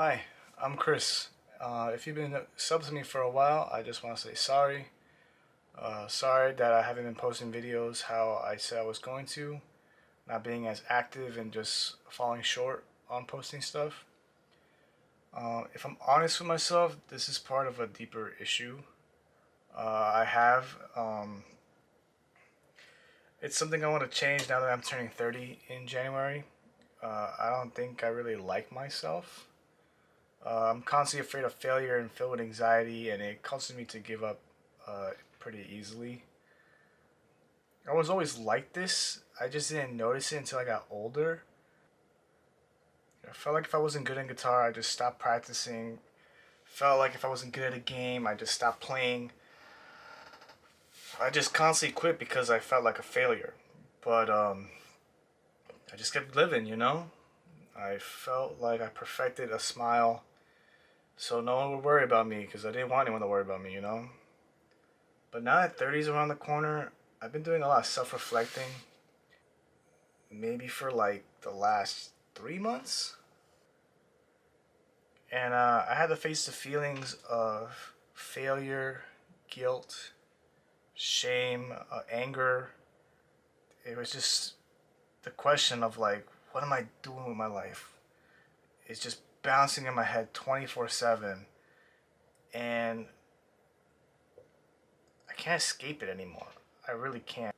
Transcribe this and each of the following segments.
Hi, I'm Chris. If you've been sub to me for a while, I just want to say sorry. Sorry that I haven't been posting videos how I said I was going to, not being as active and just falling short on posting stuff. If I'm honest with myself, this is part of a deeper issue. I have, it's something I want to change now that I'm turning 30 in January. I don't think I really like myself. I'm constantly afraid of failure and filled with anxiety, and it causes me to give up pretty easily. I was always like this. I just didn't notice it until I got older. I felt like if I wasn't good in guitar, I just stopped practicing. Felt like if I wasn't good at a game, I just stopped playing. I just constantly quit because I felt like a failure. But I just kept living, you know? I felt like I perfected a smile so no one would worry about me because I didn't want anyone to worry about me, you know? But now that 30's around the corner, I've been doing a lot of self-reflecting. Maybe for like the last 3 months. And I had to face the feelings of failure, guilt, shame, anger. It was just the question of like, what am I doing with my life? It's just bouncing in my head 24/7. And I can't escape it anymore. I really can't.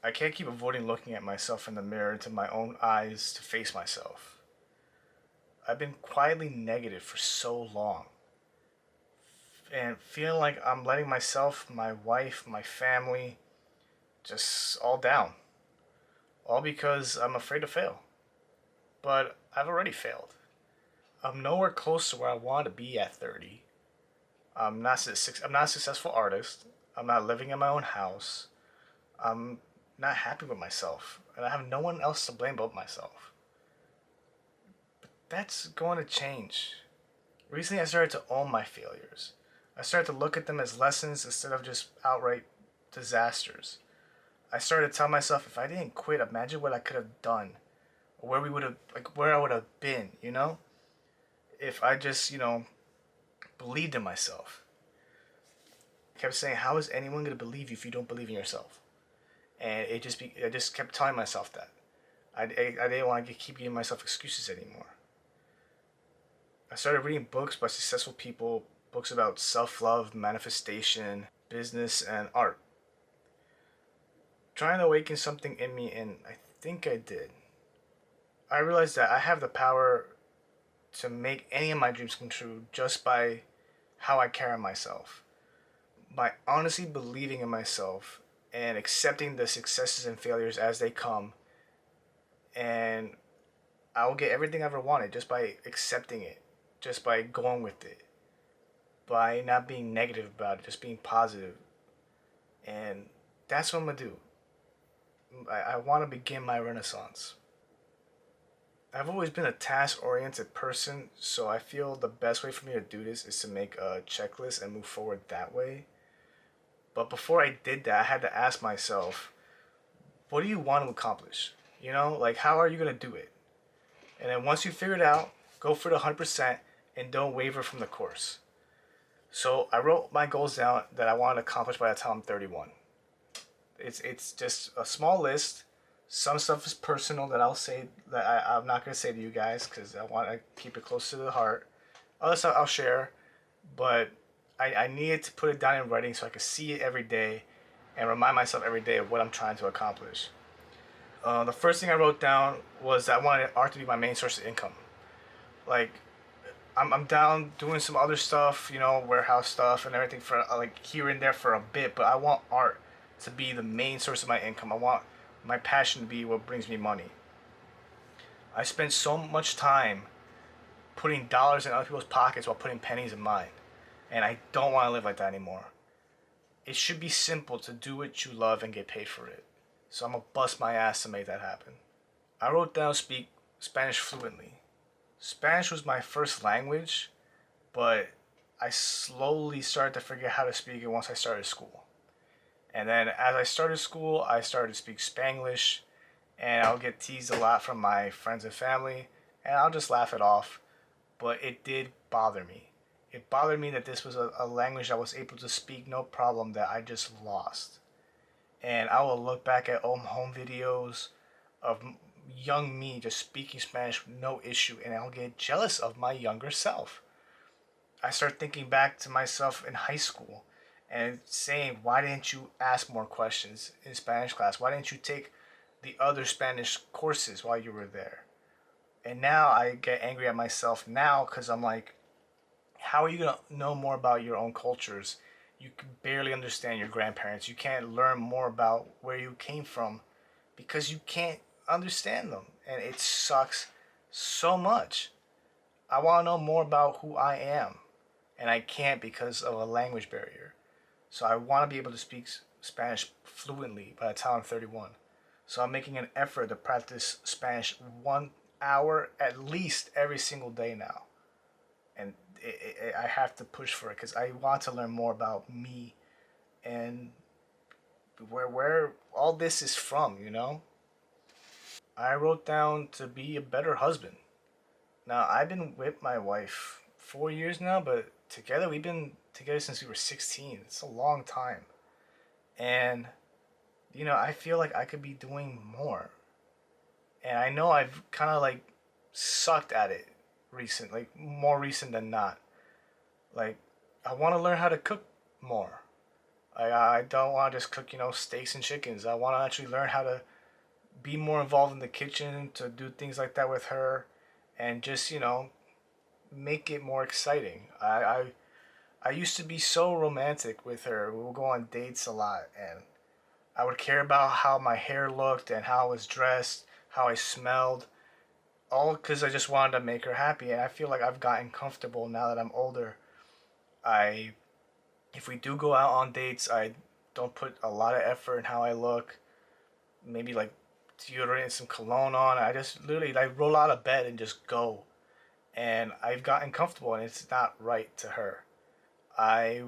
I can't keep avoiding looking at myself in the mirror into my own eyes to face myself. I've been quietly negative for so long. And feeling like I'm letting myself, my wife, my family, just all down. All because I'm afraid to fail. But I've already failed. I'm nowhere close to where I want to be at 30. I'm not a successful artist. I'm not living in my own house. I'm not happy with myself. And I have no one else to blame but myself. That's going to change. Recently, I started to own my failures. I started to look at them as lessons instead of just outright disasters. I started to tell myself if I didn't quit, imagine what I could have done, or where we would have, like where I would have been. If I just, believed in myself. I kept saying, how is anyone gonna believe you if you don't believe in yourself? And I just kept telling myself that. I didn't want to keep giving myself excuses anymore. I started reading books by successful people, books about self-love, manifestation, business, and art. Trying to awaken something in me, and I think I did. I realized that I have the power to make any of my dreams come true just by how I carry myself. By honestly believing in myself and accepting the successes and failures as they come, and I will get everything I ever wanted just by accepting it, just by going with it, by not being negative about it, just being positive. And that's what I'm gonna do. I want to begin my renaissance. I've always been a task oriented person, so I feel the best way for me to do this is to make a checklist and move forward that way. But before I did that, I had to ask myself, what do you want to accomplish? Like how are you going to do it? And then once you figure it out, go for the 100% and don't waver from the course. So I wrote my goals down that I want to accomplish by the time I'm 31. It's just a small list. Some stuff is personal that I'll say that I'm not gonna say to you guys because I want to keep it close to the heart. Other stuff I'll share, but I needed to put it down in writing so I could see it every day and remind myself every day of what I'm trying to accomplish. The first thing I wrote down was that I wanted art to be my main source of income. Like I'm down doing some other stuff, warehouse stuff and everything for like here and there for a bit, but I want art to be the main source of my income. I want my passion to be what brings me money. I spend so much time putting dollars in other people's pockets while putting pennies in mine, and I don't want to live like that anymore. It should be simple to do what you love and get paid for it. So I'm gonna bust my ass to make that happen. I wrote down speak Spanish fluently. Spanish was my first language, but I slowly started to figure out how to speak it once I started school. And then as I started school, I started to speak Spanglish, and I'll get teased a lot from my friends and family, and I'll just laugh it off. but it did bother me. It bothered me that this was a language I was able to speak no problem that I just lost. And I will look back at old home videos of young me just speaking Spanish with no issue, and I'll get jealous of my younger self. I start thinking back to myself in high school and saying, why didn't you ask more questions in Spanish class? Why didn't you take the other Spanish courses while you were there? And now I get angry at myself now because I'm like, how are you going to know more about your own cultures? You can barely understand your grandparents. You can't learn more about where you came from because you can't understand them. And it sucks so much. I want to know more about who I am, and I can't because of a language barrier. So I want to be able to speak Spanish fluently by the time I'm 31. So I'm making an effort to practice Spanish 1 hour at least every single day now. And I have to push for it because I want to learn more about me and where all this is from, you know? I wrote down to be a better husband. Now, I've been with my wife 4 years now, but together we've been together since we were 16. It's a long time. And, I feel like I could be doing more. And I know I've kind of like sucked at it like more recent than not. Like, I want to learn how to cook more. I don't want to just cook, steaks and chickens. I want to actually learn how to be more involved in the kitchen, to do things like that with her, and just, make it more exciting. I used to be so romantic with her. We would go on dates a lot, and I would care about how my hair looked and how I was dressed, how I smelled, all because I just wanted to make her happy. And I feel like I've gotten comfortable now that I'm older. I, if we do go out on dates, I don't put a lot of effort in how I look. Maybe like deodorant and some cologne on. I just literally like roll out of bed and just go. And I've gotten comfortable, and it's not right to her. I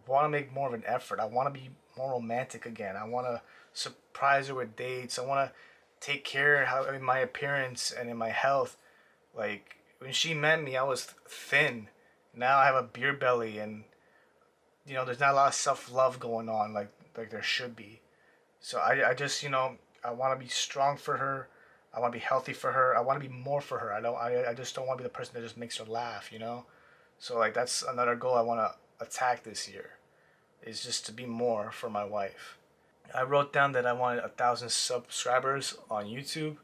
want to make more of an effort. I want to be more romantic again. I want to surprise her with dates. I want to take care of how in my appearance and in my health. Like when she met me, I was thin. Now I have a beer belly, and there's not a lot of self love going on like there should be. So I just I want to be strong for her. I want to be healthy for her. I want to be more for her. I just don't want to be the person that just makes her laugh. So like that's another goal I want to attack this year, is just to be more for my wife. I wrote down that I wanted 1,000 subscribers on YouTube.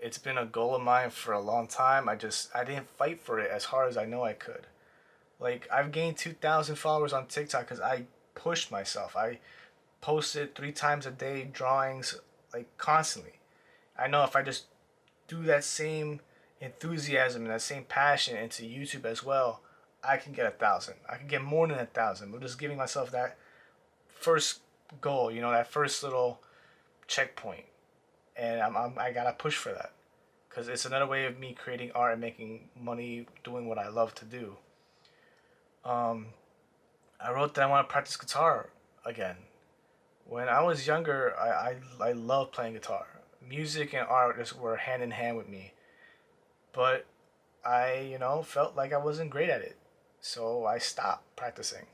It's been a goal of mine for a long time. I didn't fight for it as hard as I know I could. Like I've gained 2,000 followers on TikTok because I pushed myself. I posted 3 times a day drawings like constantly. I know if I just do that same enthusiasm and that same passion into YouTube as well, I can get 1,000. I can get more than 1,000. But just giving myself that first goal, that first little checkpoint, and I gotta push for that because it's another way of me creating art and making money doing what I love to do. Um, I wrote that I want to practice guitar again. When I was younger, I loved playing guitar. Music and art just were hand in hand with me. But I, felt like I wasn't great at it. So I stopped practicing.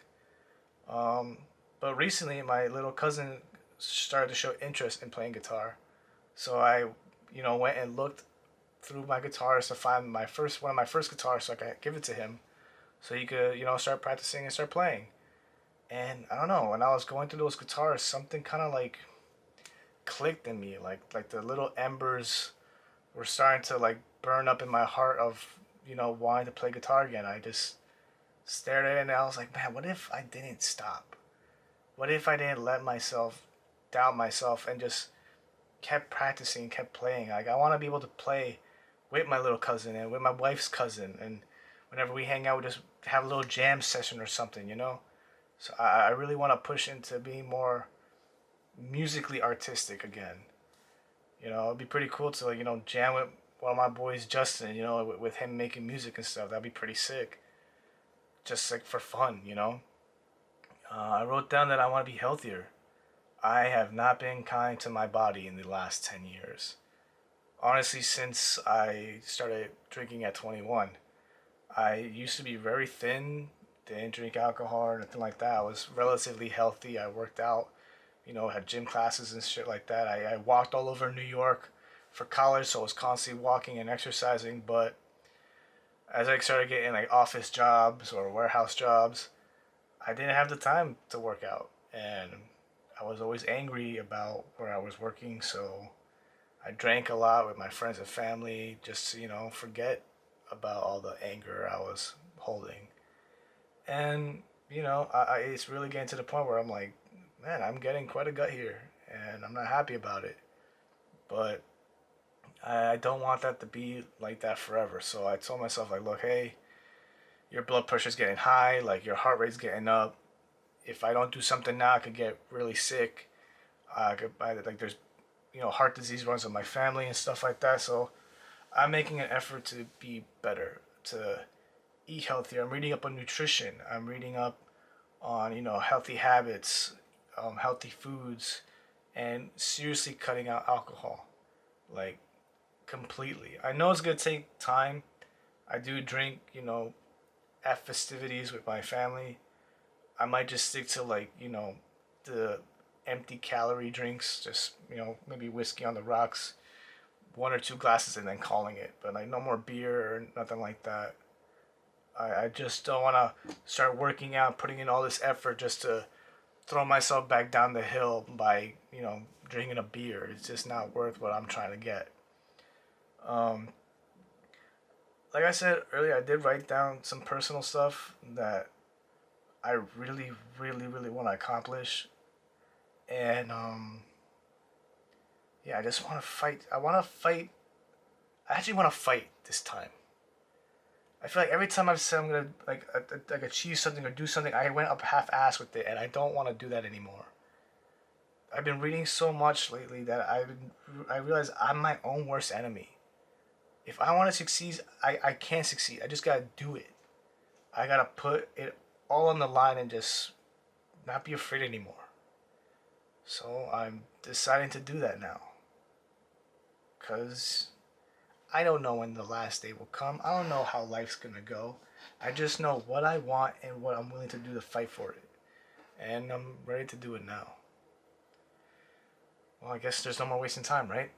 Um, but recently, my little cousin started to show interest in playing guitar. So I, went and looked through my guitars to find one of my first guitars so I could give it to him so he could, start practicing and start playing. And I don't know, when I was going through those guitars, something kind of like clicked in me, like the little embers were starting to like burn up in my heart of wanting to play guitar again. I just stared at it and I was like, man, what if I didn't stop? What if I didn't let myself doubt myself and just kept practicing, kept playing? Like I want to be able to play with my little cousin and with my wife's cousin, and whenever we hang out, we just have a little jam session or something. So I really want to push into being more musically artistic again. It'd be pretty cool to jam with one of my boys, Justin. With him making music and stuff. That'd be pretty sick. Just like for fun. I wrote down that I want to be healthier. I have not been kind to my body in the last 10 years. Honestly, since I started drinking at 21, I used to be very thin, didn't drink alcohol or nothing like that. I was relatively healthy. I worked out, had gym classes and shit like that. I walked all over New York for college, so I was constantly walking and exercising. But as I started getting like office jobs or warehouse jobs, I didn't have the time to work out. And I was always angry about where I was working, so I drank a lot with my friends and family just to, forget about all the anger I was holding. And, it's really getting to the point where I'm like, man, I'm getting quite a gut here, and I'm not happy about it. But I don't want that to be like that forever. So I told myself, like, look, hey, your blood pressure's getting high, like your heart rate's getting up. If I don't do something now, I could get really sick. Like there's, heart disease runs in my family and stuff like that. So I'm making an effort to be better, to eat healthier. I'm reading up on nutrition. I'm reading up on, healthy habits, healthy foods, and seriously cutting out alcohol, like completely. I know it's gonna take time. I do drink, at festivities with my family. I might just stick to like, the empty calorie drinks, just, maybe whiskey on the rocks, one or two glasses and then calling it. But like no more beer or nothing like that. I just don't want to start working out, putting in all this effort just to throw myself back down the hill by, drinking a beer. It's just not worth what I'm trying to get. Um, like I said earlier, I did write down some personal stuff that I really, really, really want to accomplish. And yeah, I just want to fight. I want to fight. I actually want to fight this time. I feel like every time I've said I'm gonna like achieve something or do something, I went up half-ass with it, and I don't want to do that anymore. I've been reading so much lately that I realize I'm my own worst enemy. If I want to succeed, I can succeed. I just gotta do it. I gotta put it all on the line and just not be afraid anymore. So I'm deciding to do that now. Cause I don't know when the last day will come. I don't know how life's gonna go. I just know what I want and what I'm willing to do to fight for it. And I'm ready to do it now. Well, I guess there's no more wasting time, right?